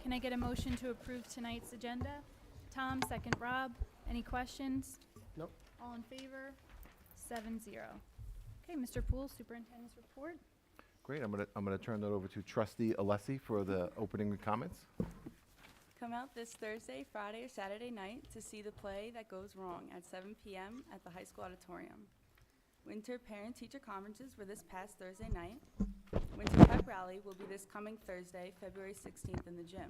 Can I get a motion to approve tonight's agenda? Tom, second Rob. Any questions? Nope. All in favor? 7-0. Okay, Mr. Poole, Superintendent's report. Great. I'm gonna turn that over to Trustee Alessi for the opening comments. Come out this Thursday, Friday, or Saturday night to see the play That Goes Wrong at 7 p.m. at the high school auditorium. Winter parent-teacher conferences were this past Thursday night. Winter pep rally will be this coming Thursday, February 16th in the gym.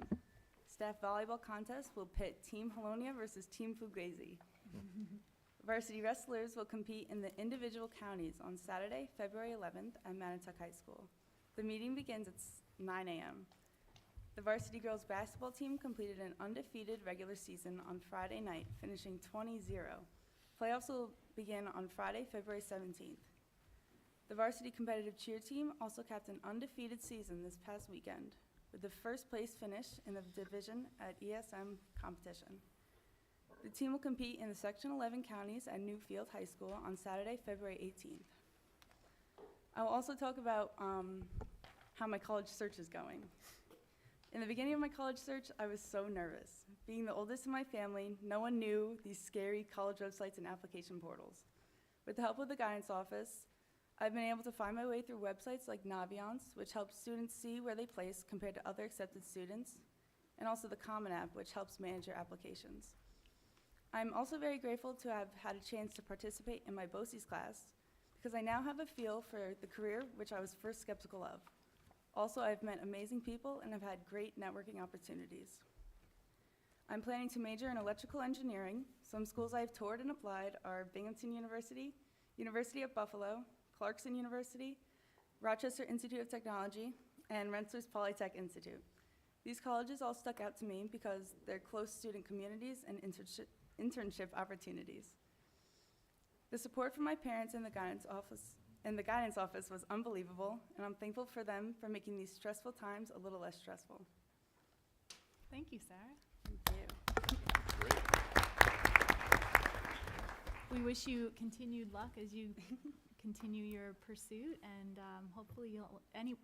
Staff volleyball contest will pit Team Halonia versus Team Fugazi. Varsity wrestlers will compete in the individual counties on Saturday, February 11th at Manatuck High School. The meeting begins at 9 a.m. The varsity girls basketball team completed an undefeated regular season on Friday night, finishing 20-0. Playoffs will begin on Friday, February 17th. The varsity competitive cheer team also capped an undefeated season this past weekend with the first place finish in the division at ESM competition. The team will compete in the Section 11 counties at Newfield High School on Saturday, February 18th. I will also talk about how my college search is going. In the beginning of my college search, I was so nervous. Being the oldest in my family, no one knew these scary college websites and application portals. With the help of the guidance office, I've been able to find my way through websites like Naviance, which helps students see where they place compared to other accepted students, and also the Common App, which helps manage your applications. I'm also very grateful to have had a chance to participate in my BOCES class, because I now have a feel for the career which I was first skeptical of. Also, I've met amazing people and have had great networking opportunities. I'm planning to major in electrical engineering. Some schools I've toured and applied are Binghamton University, University of Buffalo, Clarkson University, Rochester Institute of Technology, and Rensselaer's Polytech Institute. These colleges all stuck out to me because they're close student communities and internship opportunities. The support from my parents and the guidance office was unbelievable, and I'm thankful for them for making these stressful times a little less stressful. Thank you, Sarah. Thank you. We wish you continued luck as you continue your pursuit, and hopefully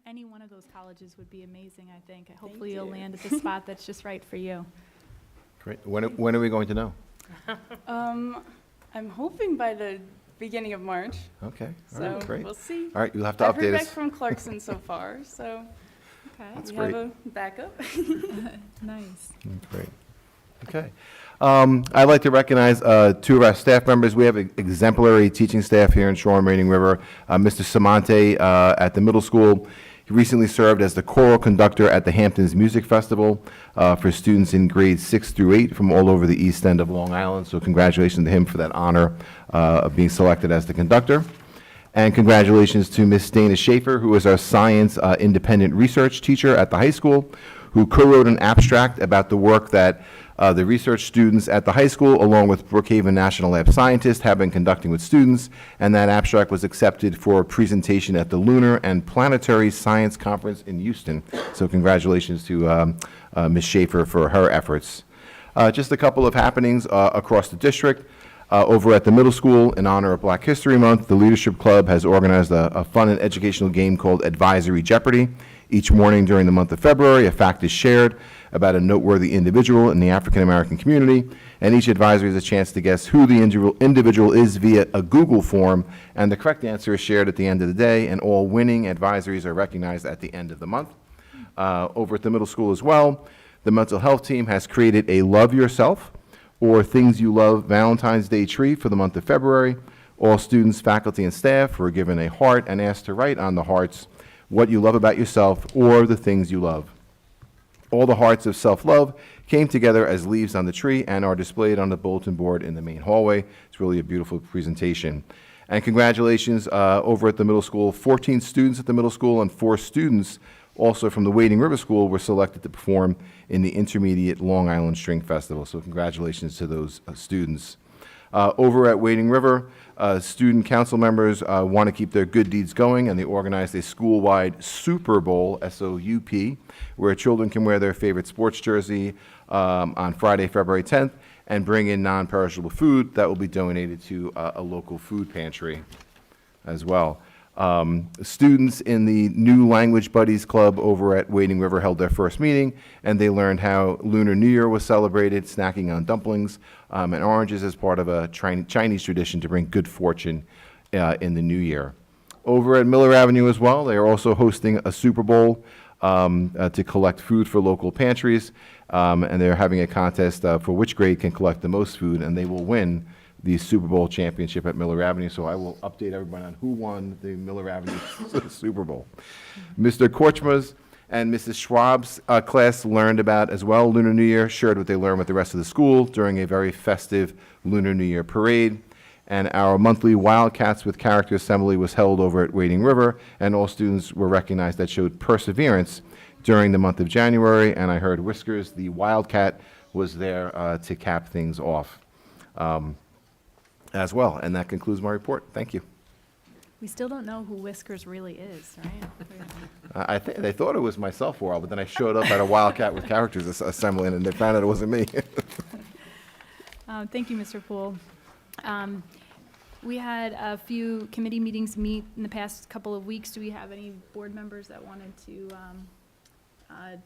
any one of those colleges would be amazing, I think. Hopefully you'll land at the spot that's just right for you. Great. When are we going to know? I'm hoping by the beginning of March, Okay. All so right. Great. we'll see. All right. You'll have to I've heard update back us. from Clarkson so far, so Okay, That's we great. have a backup. nice. Great. Okay. I'd like to recognize two of our staff members. We have exemplary teaching staff here in Shoreham-Wading River. Mr. Samante at the middle school. He recently served as the choral conductor at the Hamptons Music Festival for students in grades 6 through 8 from all over the East End of Long Island. So congratulations to him for that honor of being selected as the conductor. And congratulations to Ms. Dana Schaefer, who is our science independent research teacher at the high school, who co-wrote an abstract about the work that the research students at the high school, along with Brookhaven National Lab scientists, have been conducting with students, and that abstract was accepted for a presentation at the Lunar and Planetary Science Conference in Houston. So congratulations to Ms. Schaefer for her efforts. Just a couple of happenings across the district. Over at the middle school, in honor of Black History Month, the Leadership Club has organized a fun and educational game called Advisory Jeopardy! Each morning during the month of February, a fact is shared about a noteworthy individual in the African American community, and each advisory has a chance to guess who the individual is via a Google form, and the correct answer is shared at the end of the day, and all winning advisories are recognized at the end of the month. Over at the middle school as well, the mental health team has created a Love Yourself or Things You Love Valentine's Day tree for the month of February. All students, faculty, and staff were given a heart and asked to write on the hearts what you love about yourself or the things you love. All the hearts of self-love came together as leaves on the tree and are displayed on the bulletin board in the main hallway. It's really a beautiful presentation. And congratulations over at the middle school. 14 students at the middle school and 4 students also from the Wading River School were selected to perform in the Intermediate Long Island String Festival. So congratulations to those students. Over at Wading River, student council members want to keep their good deeds going, and they organized a school-wide Super Bowl, SOUP, where children can wear their favorite sports jersey on Friday, February 10th, and bring in non-perishable food that will be donated to a local food pantry as well. Students in the New Language Buddies Club over at Wading River held their first meeting, and they learned how Lunar New Year was celebrated, snacking on dumplings and oranges as part of a Chinese tradition to bring good fortune in the new year. Over at Miller Avenue as well, they are also hosting a Super Bowl to collect food for local pantries, and they're having a contest for which grade can collect the most food, and they will win the Super Bowl championship at Miller Avenue. So I will update everybody on who won the Miller Avenue Super Bowl. Mr. Korchma's and Mrs. Schwab's class learned about as well Lunar New Year, shared what they learned with the rest of the school during a very festive Lunar New Year parade. And our monthly Wildcats with Character Assembly was held over at Wading River, and all students were recognized that showed perseverance during the month of January. And I heard Whiskers, the Wildcat, was there to cap things off as well. And that concludes my report. Thank you. We still don't know who Whiskers really is, right? I think they thought it was myself for a while, but then I showed up at a Wildcat with Characters Assembly, and they found out it wasn't me. Thank you, Mr. Poole. We had a few committee meetings meet in the past couple of weeks. Do we have any board members that wanted to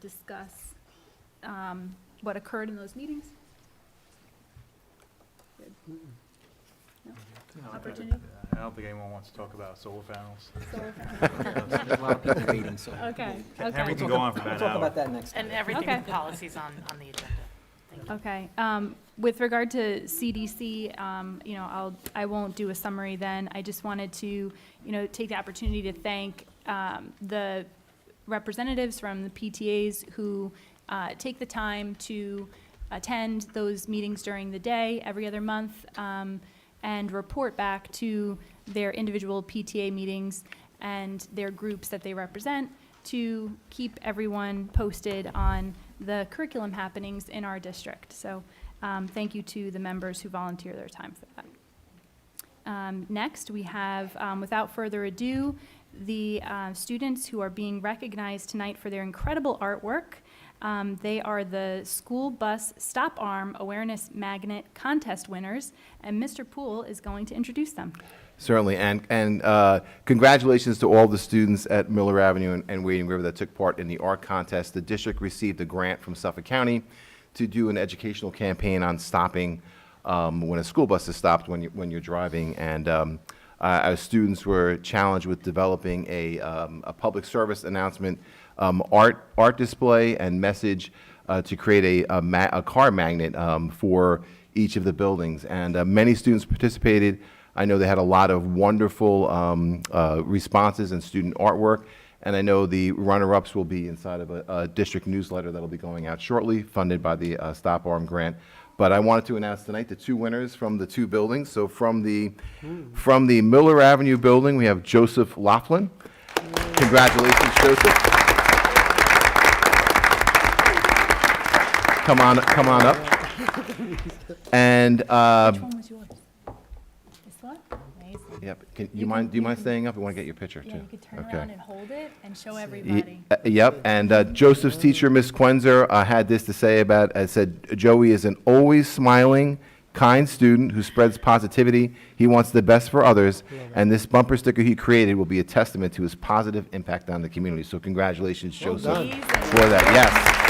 discuss what occurred in those meetings? Good. No? Opportunity? I don't think anyone wants to talk about solar panels. Solar There's a lot of people waiting, so. Okay, Henry okay, can go on for We'll about talk an hour. about that next And time. everything Okay. with policies on the agenda. Thank you. okay. With regard to CDC, I won't do a summary then. I just wanted to, take the opportunity to thank the representatives from the PTAs who take the time to attend those meetings during the day, every other month, and report back to their individual PTA meetings and their groups that they represent to keep everyone posted on the curriculum happenings in our district. So thank you to the members who volunteer their time for that. Next, we have, without further ado, the students who are being recognized tonight for their incredible artwork. They are the School Bus Stop Arm Awareness Magnet Contest winners, and Mr. Poole is going to introduce them. Certainly, and congratulations to all the students at Miller Avenue and Wading River that took part in the art contest. The district received a grant from Suffolk County to do an educational campaign on stopping when a school bus is stopped when you're driving, and our students were challenged with developing a public service announcement, art display, and message to create a car magnet for each of the buildings, and many students participated. I know they had a lot of wonderful responses and student artwork, and I know the runner-ups will be inside of a district newsletter that'll be going out shortly, funded by the Stop Arm grant. But I wanted to announce tonight the two winners from the two buildings. So from the Miller Avenue building, we have Joseph Laughlin. Congratulations, Joseph. Come on up. And Which one was yours? This one? Amazing. yep, do You you mind can- staying up? I want to get your picture too. Yeah, you could turn Okay. around and hold it and show Ye- everybody. Yep, and Joseph's teacher, Miss Quenzer, had this to say about, said, Joey is an always smiling, kind student who spreads positivity. He wants the best for others, and this bumper sticker he created will be a testament to his positive impact on the community. So congratulations, Joseph, Amazing. for that. Yes.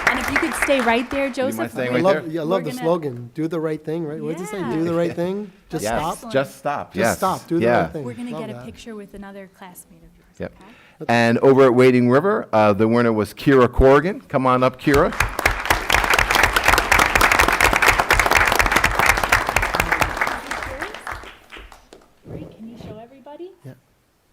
And if you could stay right there, Joseph. staying I right love, there? yeah, I We're love the gonna- slogan, do the right thing, right? What does it say? Yeah. Do the right thing? Just Yes, stop? just stop, Just yes. stop, do the Yeah. right thing. We're going to Love get a that. picture with another classmate of yours, Yep. okay? And over at Wading River, the winner was Kira Corrigan. Come on up, Kira. Great, can you show everybody? Yeah.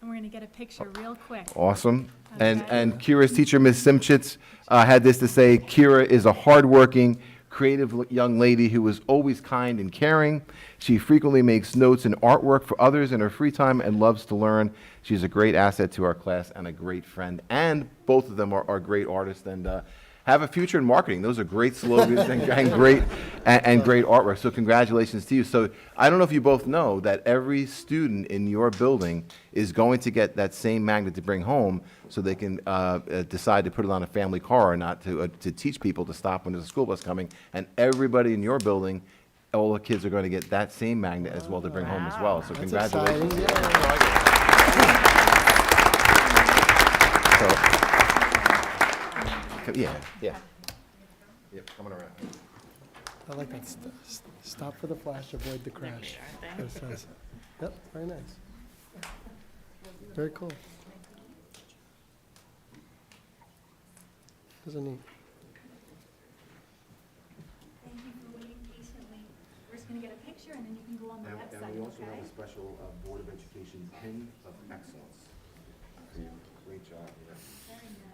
And we're going to get a picture real quick. Awesome. And, Okay. and Kira's teacher, Ms. Simchitz, had this to say: Kira is a hardworking, creative young lady who is always kind and caring. She frequently makes notes and artwork for others in her free time and loves to learn. She's a great asset to our class and a great friend. And both of them are great artists and have a future in marketing. Those are great slogans and great artwork. So congratulations to you. So I don't know if you both know that every student in your building is going to get that same magnet to bring home, so they can decide to put it on a family car or not, to teach people to stop when there's a school bus coming. And everybody in your building all the kids are going to get that same magnet as well to bring home as well. So That's congratulations. exciting. Yeah, yeah. Yep, coming around. I like that. Stop for the flash, avoid the crash. That says. Yep, very nice. Very cool. Those are neat. Thank you for waiting patiently. We're just gonna get a picture and then you can go on the website, And we also have okay? a special Board of Education Pin of Excellence. Great job. Very nice.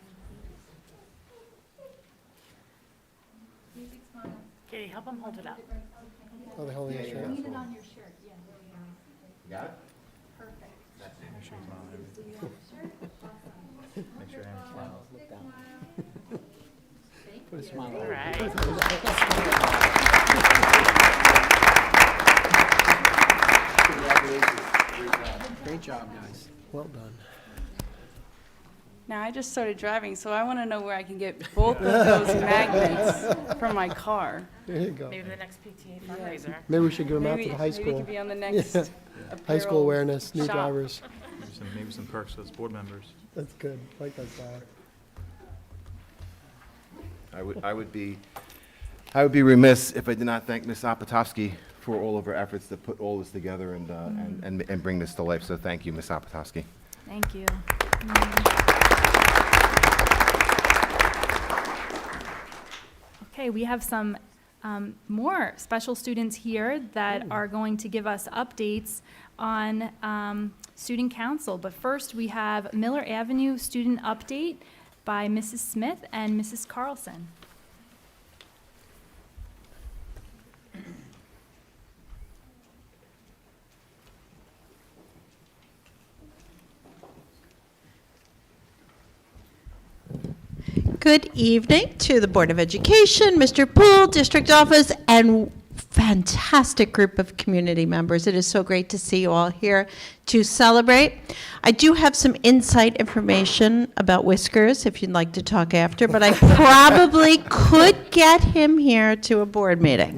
Music smile. Katie, help him hold it up. Oh, the holy Yeah, instrument. Lean it on your shirt, yeah, there we go. You got it? Perfect. Make sure you smile. See you on the shirt, awesome. Make sure your hands smile. Look down. Thank Put a you. smile All on. right. Great job, guys. Well done. Now, I just started driving, so I want to know where I can get both of those magnets from my car. There you go. Maybe the next PTA fundraiser. Maybe we should give them out to Maybe the high maybe it school. could be on the next High school apparel awareness, new shop. drivers. Maybe some perks as board members. That's good. I like that style. I would be remiss if I did not thank Ms. Apatowski for all of her efforts to put all this together and bring this to life. So thank you, Ms. Apatowski. Thank you. Okay, we have some more special students here that are going to give us updates on student council. But first, we have Miller Avenue student update by Mrs. Smith and Mrs. Carlson. Good evening to the Board of Education, Mr. Poole, District Office, and fantastic group of community members. It is so great to see you all here to celebrate. I do have some insight information about Whiskers, if you'd like to talk after, but I probably could get him here to a board meeting.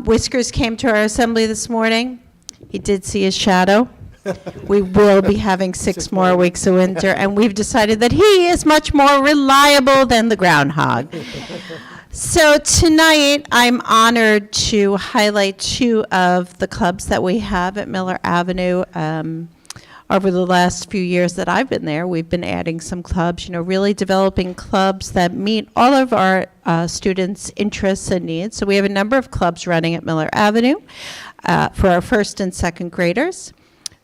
Whiskers came to our assembly this morning. He did see his shadow. We will be having 6 more weeks of winter, and we've decided that he is much more reliable than the groundhog. So tonight, I'm honored to highlight 2 of the clubs that we have at Miller Avenue. Over the last few years that I've been there, we've been adding some clubs, really developing clubs that meet all of our students' interests and needs. So we have a number of clubs running at Miller Avenue for our first and second graders.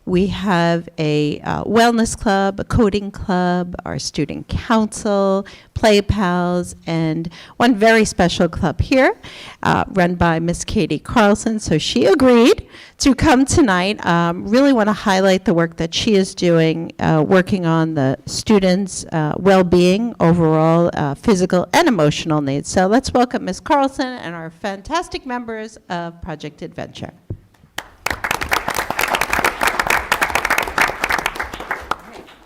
We have a wellness club, a coding club, our student council, Play Pals, and one very special club here run by Miss Katie Carlson. So she agreed to come tonight. Really want to highlight the work that she is doing, working on the students' well-being, overall physical and emotional needs. So let's welcome Miss Carlson and our fantastic members of Project Adventure.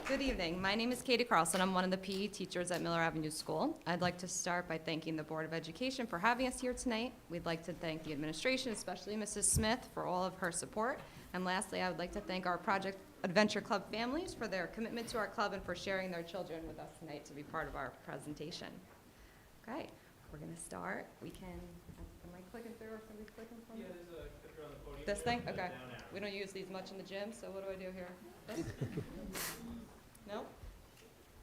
Good evening. My name is Katie Carlson. I'm one of the PE teachers at Miller Avenue School. I'd like to start by thanking the Board of Education for having us here tonight. We'd like to thank the administration, especially Mrs. Smith, for all of her support. And lastly, I would like to thank our Project Adventure Club families for their commitment to our club and for sharing their children with us tonight to be part of our presentation. Okay, we're going to start. We can, am I clicking through or somebody's clicking for me? Yeah, there's a clicker on the podium. This thing? Okay. We don't use these much in the gym, so what do I do here? This? No?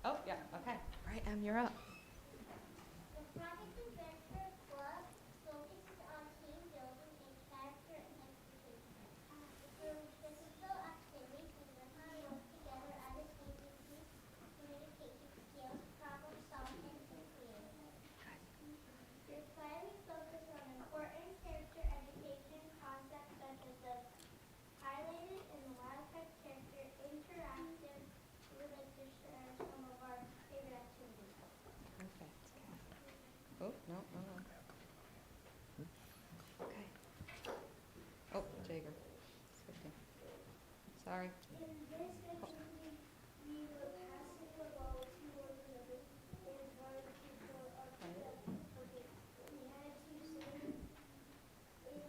Oh, yeah, okay. All right, Em, you're up. The Project Adventure Club focuses on team building and character identification. Through physical activities, we learn how to work together as a team, improve communication skills, problem solving, and creativity. This plan we focus on important character education concepts such as the highlighted in the Wildcat character interactive. We would like to share some of our favorite activities. Perfect. Oh, no, no, no. Okay. Oh, Jager. Skipped you. Sorry. In this activity, we will pass the ball to one another and try to go up the okay. We had to sing in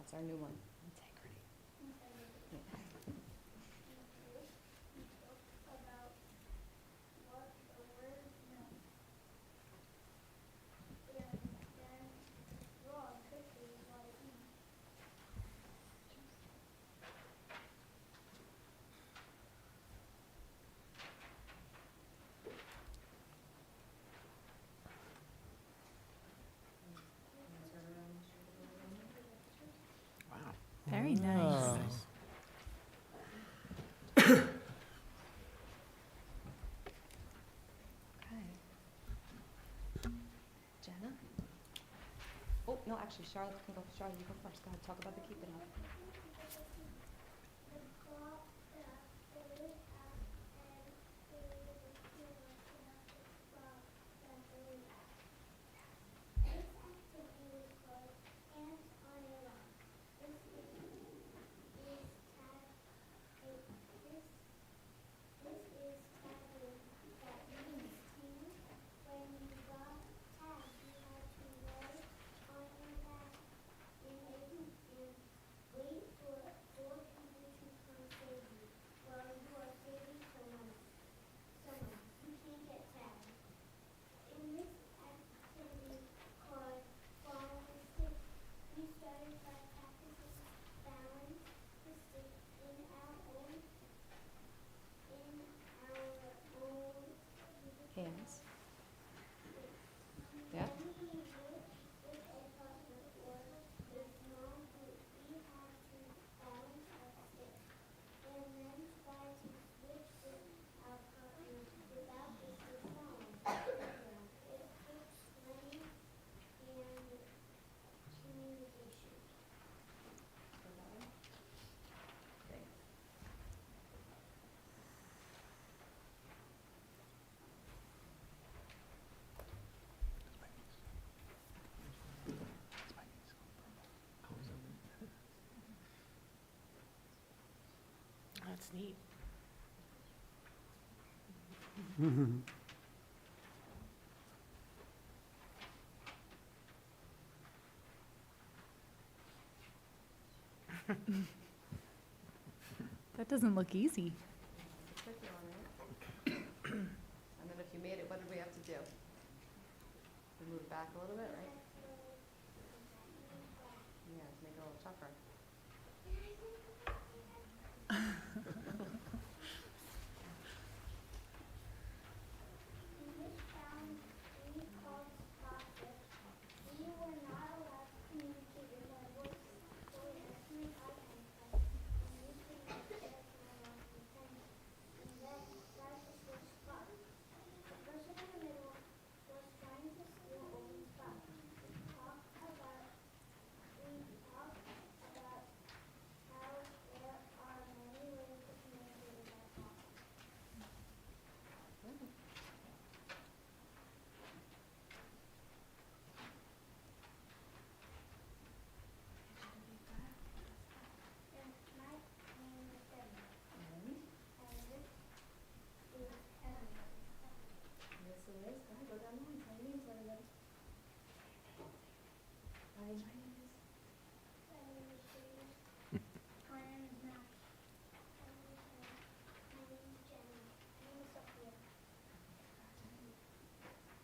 That's our new one. About what the word meant. And then draw pictures what it meant. Very nice. Okay. Jenna? Oh, no, actually, Charlotte can go. Charlotte, you go first. Go ahead, talk about the Keep It Up. Hands. Yeah? That's neat. That doesn't look easy. Tricky one, right? And then if you made it, what did we have to do? We move back a little bit, right? Yeah, to make it a little tougher.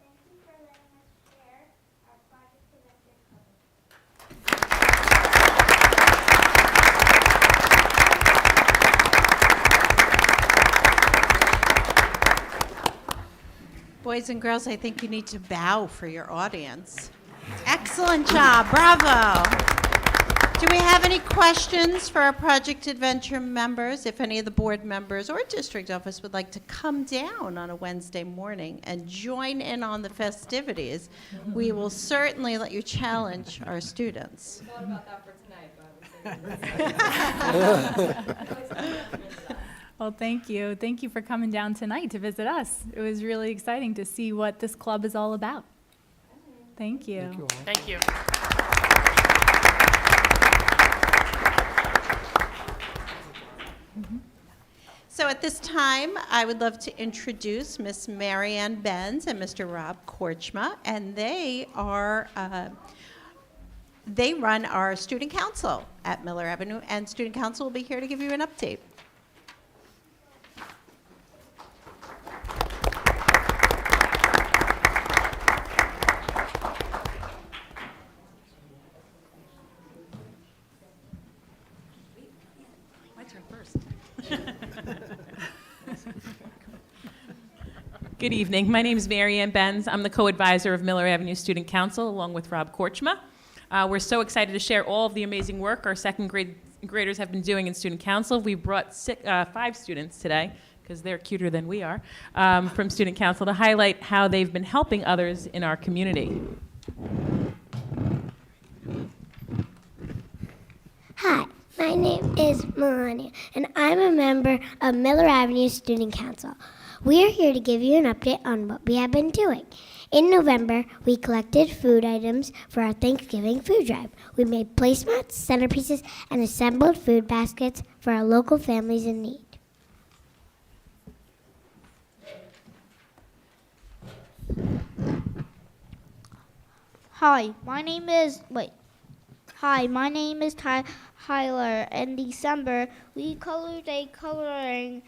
Thank you for letting us share our project to let your cover. Boys and girls, I think you need to bow for your audience. Excellent job, bravo. Do we have any questions for our Project Adventure members? If any of the board members or district office would like to come down on a Wednesday morning and join in on the festivities, we will certainly let you challenge our students. We thought about that for tonight, but Well, thank you. Thank you for coming down tonight to visit us. It was really exciting to see what this club is all about. Thank you. Thank you all. Thank you. So at this time, I would love to introduce Miss Marianne Benz and Mr. Rob Korchma, and they are They run our student council at Miller Avenue, and student council will be here to give you an update. My turn first. Good evening. My name is Mary Ann Benz. I'm the co-advisor of Miller Avenue Student Council, along with Rob Korchma. We're so excited to share all of the amazing work our second graders have been doing in Student Council. We brought 5 students today, because they're cuter than we are, from Student Council to highlight how they've been helping others in our community. Hi, my name is Melania, and I'm a member of Miller Avenue Student Council. We are here to give you an update on what we have been doing. In November, we collected food items for our Thanksgiving food drive. We made placemats, centerpieces, and assembled food baskets for our local families in need. Hi, my name is Tyler. In December, we colored a coloring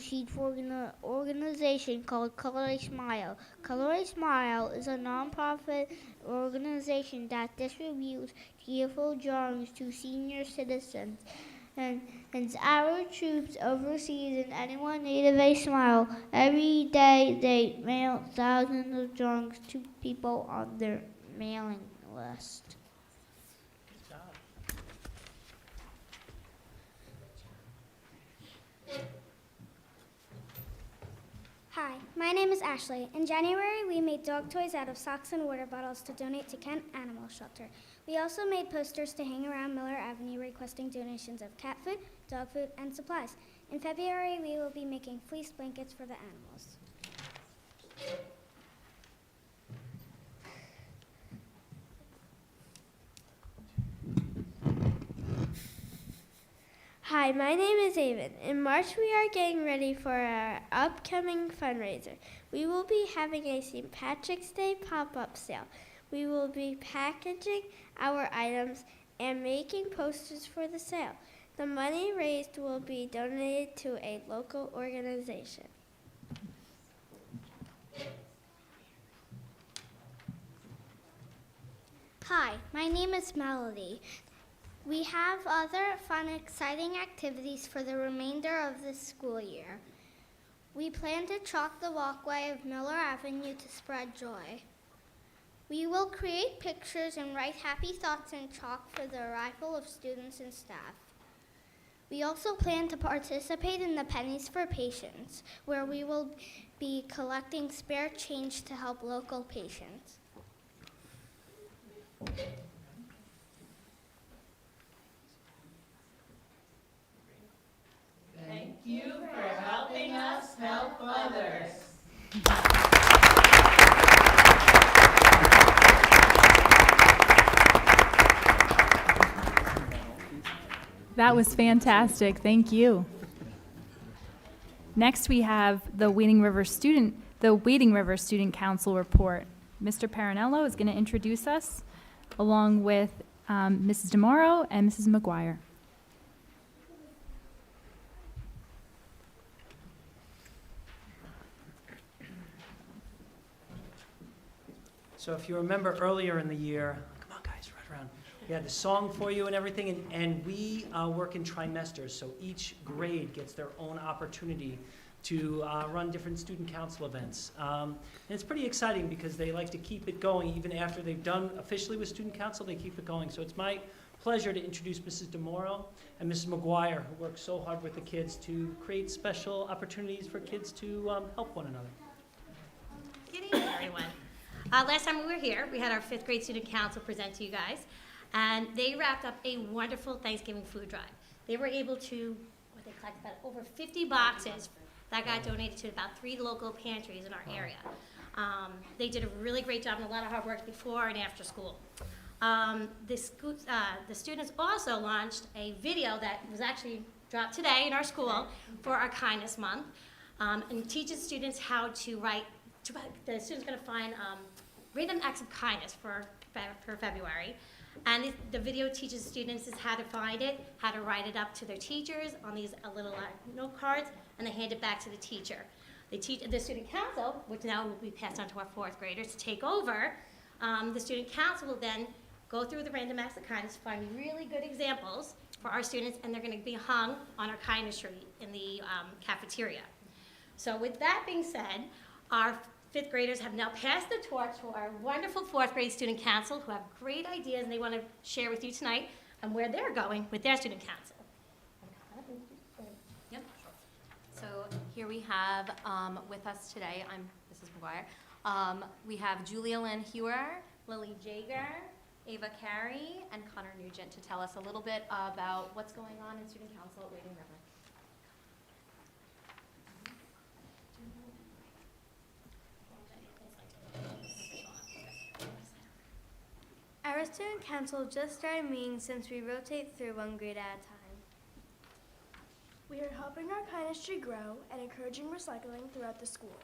sheet for an organization called Color a Smile. Color a Smile is a nonprofit organization that distributes cheerful drawings to senior citizens. And our troops overseas and anyone needed a smile. Every day they mail thousands of drawings to people on their mailing list. Hi, my name is Ashley. In January, we made dog toys out of socks and water bottles to donate to Kent Animal Shelter. We also made posters to hang around Miller Avenue requesting donations of cat food, dog food, and supplies. In February, we will be making fleece blankets for the animals. Hi, my name is Aven. In March, we are getting ready for our upcoming fundraiser. We will be having a St. Patrick's Day pop-up sale. We will be packaging our items and making posters for the sale. The money raised will be donated to a local organization. Hi, my name is Melody. We have other fun, exciting activities for the remainder of this school year. We plan to chalk the walkway of Miller Avenue to spread joy. We will create pictures and write happy thoughts in chalk for the arrival of students and staff. We also plan to participate in the Pennies for Patients, where we will be collecting spare change to help local patients. Thank you for helping us help others. That was fantastic. Thank you. Next, we have the Wading River Student Council report. Mr. Parinello is going to introduce us, along with Mrs. DeMauro and Mrs. McGuire. So if you remember earlier in the year, come on guys, right around. We had the song for you and everything, and we work in trimesters, so each grade gets their own opportunity to run different student council events. And it's pretty exciting because they like to keep it going even after they've done officially with student council, they keep it going. So it's my pleasure to introduce Mrs. DeMauro and Mrs. McGuire, who work so hard with the kids to create special opportunities for kids to help one another. Good evening, everyone. Last time we were here, we had our 5th grade student council present to you guys, and they wrapped up a wonderful Thanksgiving food drive. They were able to, they collected about over 50 boxes that got donated to about 3 local pantries in our area. They did a really great job and a lot of hard work before and after school. The students also launched a video that was actually dropped today in our school for our Kindness Month, and teaches students how to write. The students are going to find random acts of kindness for February. And the video teaches students is how to find it, how to write it up to their teachers on these little note cards, and they hand it back to the teacher. The student council, which now will be passed on to our 4th graders to take over, the student council will then go through the random acts of kindness, find really good examples for our students, and they're going to be hung on our kindness tree in the cafeteria. So with that being said, our 5th graders have now passed the torch to our wonderful 4th grade student council who have great ideas and they want to share with you tonight on where they're going with their student council. Yep. So here we have with us today, I'm Mrs. McGuire. We have Julia Lynn Hewer, Lily Jager, Ava Carey, and Connor Nugent to tell us a little bit about what's going on in student council at Wading River. Our student council just started meeting since we rotate through 1 grade at a time. We are helping our kindness tree grow and encouraging recycling throughout the school.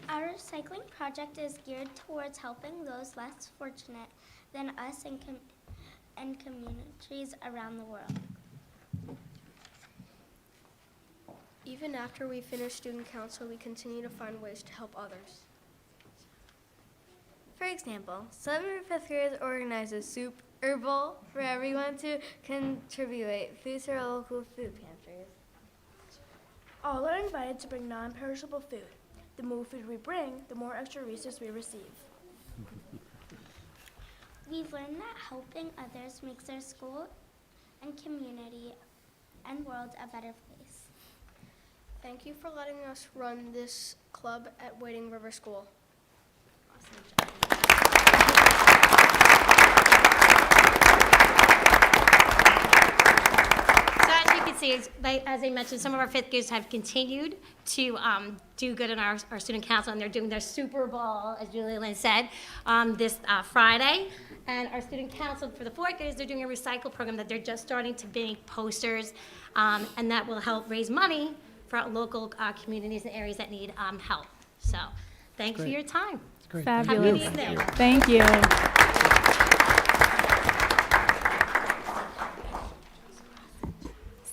Our recycling project is geared towards helping those less fortunate than us and communities around the world. Even after we finish student council, we continue to find ways to help others. For example, some of our 5th graders organize a soup or bowl for everyone to contribute food to our local food pantries. All are invited to bring non-perishable food. The more food we bring, the more extra resources we receive. We've learned that helping others makes our school and community and world a better place. Thank you for letting us run this club at Wading River School. As I mentioned, some of our 5th graders have continued to do good in our student council, and they're doing their Super Bowl, as Julia Lynn said, this Friday. And our student council for the 4th graders, they're doing a recycle program that they're just starting to make posters, and that will help raise money for our local communities and areas that need help. So thank you for your time. Great. Fabulous. Have a good evening. Thank you.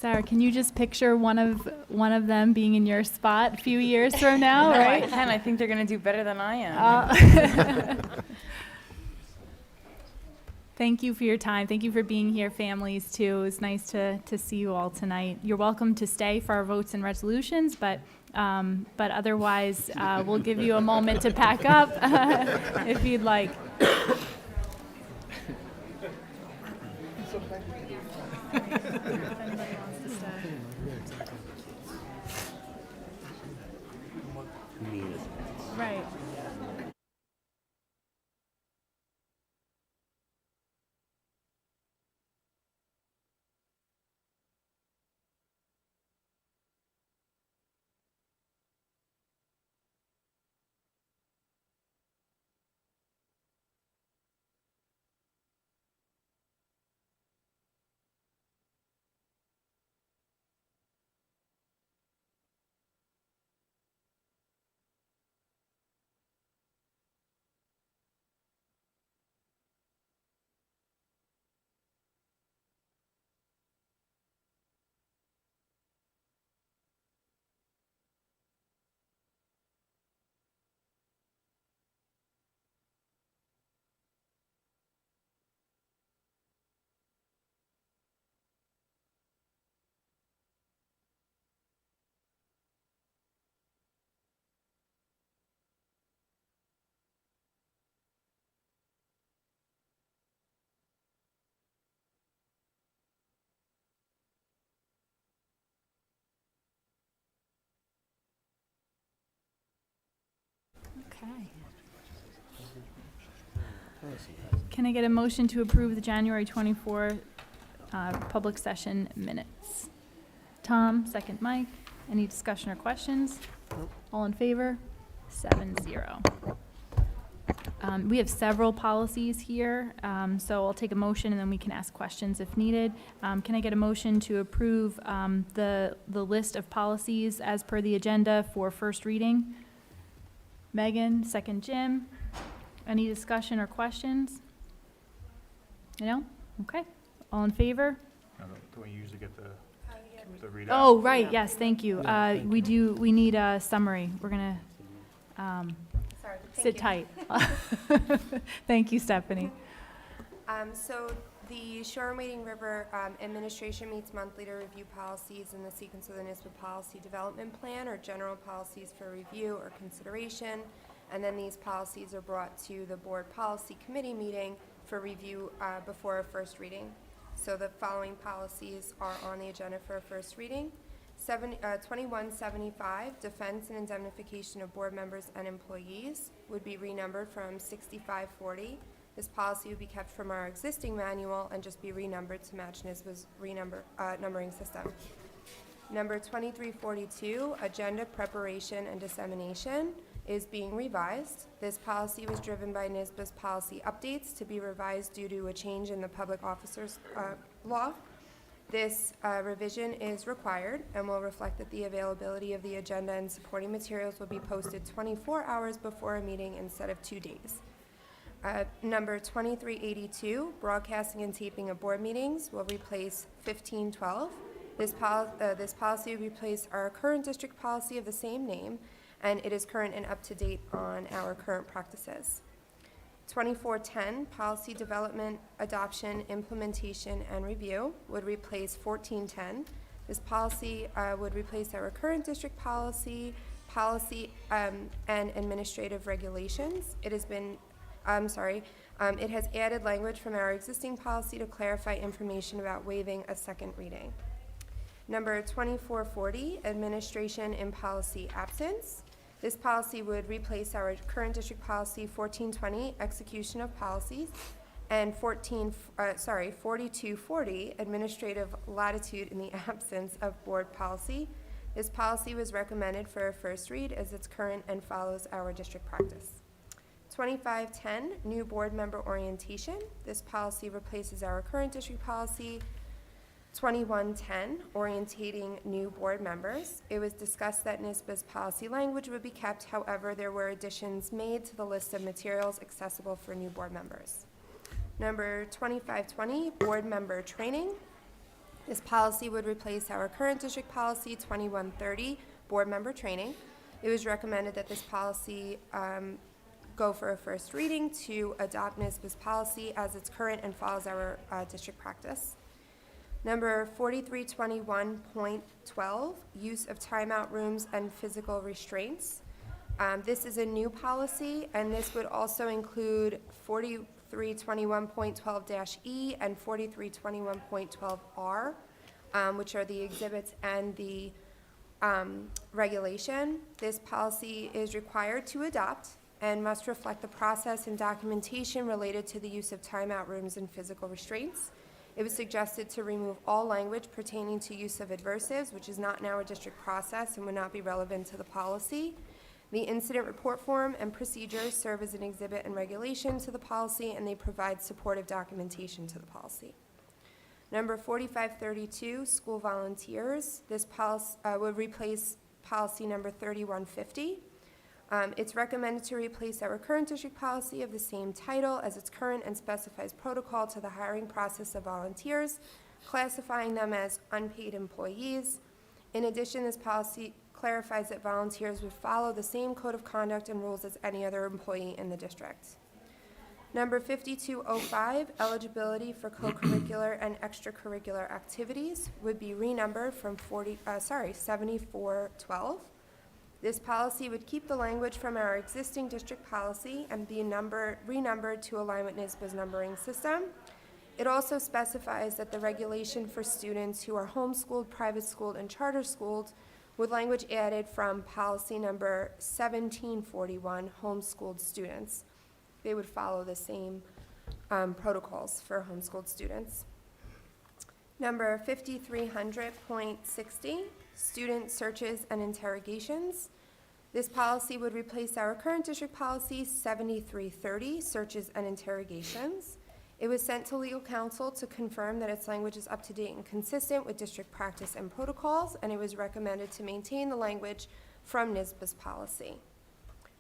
Sarah, can you just picture one of them being in your spot a few years from now, right? I can. I think they're going to do better than I am. Thank you for your time. Thank you for being here, families, too. It was nice to see you all tonight. You're welcome to stay for our votes and resolutions, but otherwise, we'll give you a moment to pack up if you'd like. Right. Okay. Can I get a motion to approve the January 24 public session minutes? Tom, second Mike. Any discussion or questions? All in favor? 7-0. We have several policies here, so I'll take a motion and then we can ask questions if needed. Can I get a motion to approve the list of policies as per the agenda for first reading? Megan, second Jim. Any discussion or questions? No? Okay. All in favor? Do we usually get the readout? Oh, right, yes, thank you. Yeah, thank We need a summary. We're gonna Sorry, thank sit you. tight. Thank you, Stephanie. So the Shoreham-Wading River Administration meets monthly to review policies in the sequence of the NISBA Policy Development Plan or general policies for review or consideration. And then these policies are brought to the Board Policy Committee meeting for review before a first reading. So the following policies are on the agenda for a first reading. 2175, Defense and Indemnification of Board Members and Employees, would be renumbered from 6540. This policy would be kept from our existing manual and just be renumbered to match NISBA's numbering system. Number 2342, Agenda Preparation and Dissemination, is being revised. This policy was driven by NISBA's policy updates to be revised due to a change in the public officers law. This revision is required and will reflect that the availability of the agenda and supporting materials will be posted 24 hours before a meeting instead of 2 days. Number 2382, broadcasting and taping of board meetings, will replace 1512. This policy will replace our current district policy of the same name, and it is current and up to date on our current practices. 2410, policy development, adoption, implementation, and review, would replace 1410. This policy would replace our current district policy, and administrative regulations. It has added language from our existing policy to clarify information about waiving a second reading. Number 2440, administration in policy absence. This policy would replace our current district policy 1420, execution of policies, and 4240, administrative latitude in the absence of board policy. This policy was recommended for a first read as it's current and follows our district practice. 2510, new board member orientation. This policy replaces our current district policy 2110, orientating new board members. It was discussed that NISBA's policy language would be kept, however, there were additions made to the list of materials accessible for new board members. Number 2520, board member training. This policy would replace our current district policy 2130, board member training. It was recommended that this policy go for a first reading to adopt NISBA's policy as it's current and follows our district practice. Number 4321.12, use of timeout rooms and physical restraints. This is a new policy, and this would also include 4321.12-E and 4321.12R, which are the exhibits and the regulation. This policy is required to adopt and must reflect the process and documentation related to the use of timeout rooms and physical restraints. It was suggested to remove all language pertaining to use of adversives, which is not in our district process and would not be relevant to the policy. The incident report form and procedures serve as an exhibit and regulation to the policy, and they provide supportive documentation to the policy. Number 4532, school volunteers. This policy would replace policy number 3150. It's recommended to replace our current district policy of the same title as its current and specifies protocol to the hiring process of volunteers, classifying them as unpaid employees. In addition, this policy clarifies that volunteers would follow the same code of conduct and rules as any other employee in the district. Number 5205, eligibility for co-curricular and extracurricular activities, would be renumbered from 7412. This policy would keep the language from our existing district policy and be renumbered to align with NISBA's numbering system. It also specifies that the regulation for students who are homeschooled, private schooled, and charter schooled, with language added from policy number 1741, homeschooled students. They would follow the same protocols for homeschooled students. Number 5300.60, student searches and interrogations. This policy would replace our current district policy 7330, searches and interrogations. It was sent to legal counsel to confirm that its language is up to date and consistent with district practice and protocols, and it was recommended to maintain the language from NYSBA's policy.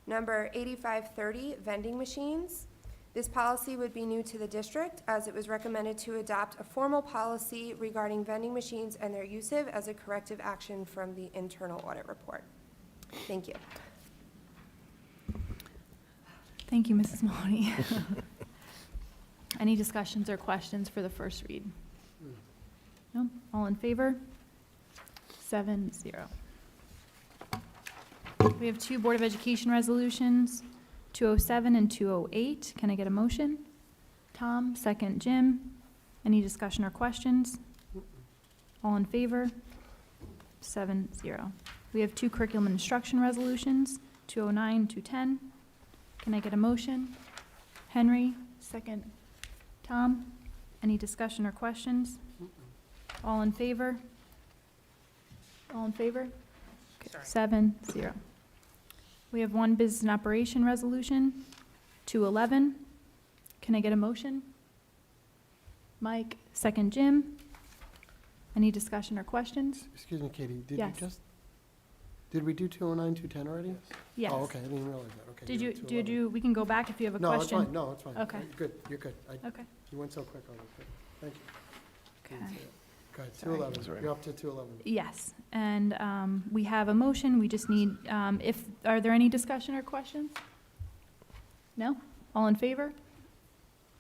Number 8530, vending machines. This policy would be new to the district, as it was recommended to adopt a formal policy regarding vending machines and their use as a corrective action from the internal audit report. Thank you. Thank you, Mrs. Mahoney. Any discussions or questions for the first read? No? All in favor? 7-0. We have two Board of Education resolutions, 207 and 208. Can I get a motion? Tom, second Jim. Any discussion or questions? All in favor? 7-0. We have two curriculum and instruction resolutions, 209, 210. Can I get a motion? Henry, second Tom. Any discussion or questions? All in favor? All in favor? Okay, 7-0. We have one business and operation resolution, 211. Can I get a motion? Mike, second Jim. Any discussion or questions? Excuse me, Katie, Yes. did we do 209, 210 already? Yes. Oh, okay, I didn't realize that, okay. Did yeah, you, 211. we can go back if you have a No, it's question. fine, no, it's fine. Okay. Good, you're good. Okay. You went so quick on it, good. Thank you. Okay. Didn't see it. Go ahead, Sorry. 211, you're up to 211. Yes, and we have a motion, we just need, are there any discussion or questions? No? All in favor?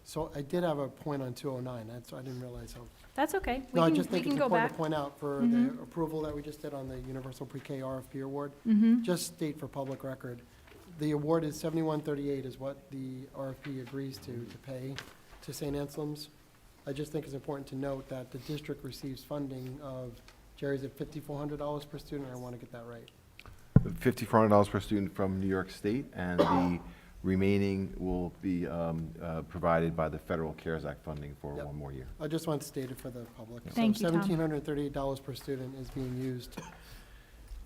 So I did have a point on 209, I didn't realize how. That's okay. No, I We just can think it's go important back. to point out for Mhm. the approval that we just did on the Universal Pre-K RFP award, Mm-hmm. just state for public record, the award is 7138 is what the RFP agrees to pay to St. Anselm's. I just think it's important to note that the district receives funding of, Jerry's at $5,400 per student, I want to get that right. $5,400 per student from New York State, and the remaining will be provided by the Federal CARES Act funding for Yep. one more year. I just want to state it for the public. Thank you, So Tom. $1,738 per student is being used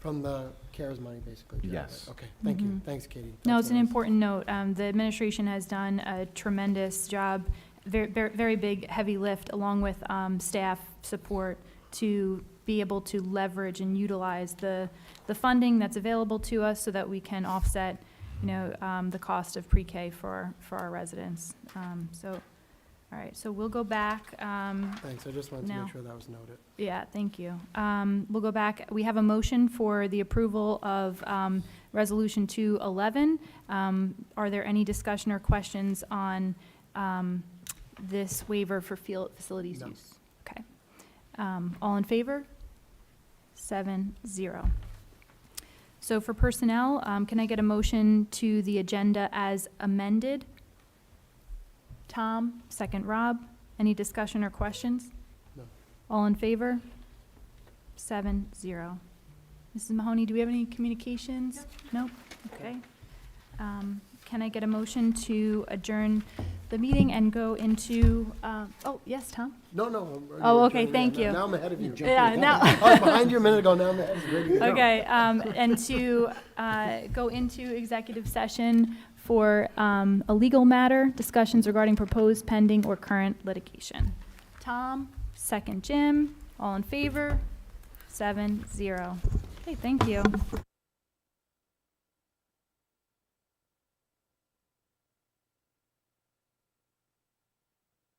from the CARES money, basically. Jerry, right? Yes. Okay, thank you. Mhm. Thanks, Katie. No, That's it's an what I was- important note. The administration has done a tremendous job, very big, heavy lift, along with staff support, to be able to leverage and utilize the funding that's available to us so that we can offset, the cost of pre-K for our residents. All right, so we'll go back. Thanks, I just wanted to now. make sure that was noted. Yeah, thank you. We'll go back. We have a motion for the approval of Resolution 211. Are there any discussion or questions on this waiver for facilities No. use? Okay. All in favor? 7-0. So for personnel, can I get a motion to the agenda as amended? Tom, second Rob. Any discussion or questions? No. All in favor? 7-0. Mrs. Mahoney, do we have any communications? Nope. Okay. Can I get a motion to adjourn the meeting and go into, yes, Tom? No. Oh, okay, thank you. Now I'm ahead of you. Yeah, now. I was behind you a minute ago, now I'm ahead of you. Ready to go. Okay, and to go into executive session for a legal matter, discussions regarding proposed, pending, or current litigation. Tom, second Jim, all in favor? 7-0. Okay, thank you.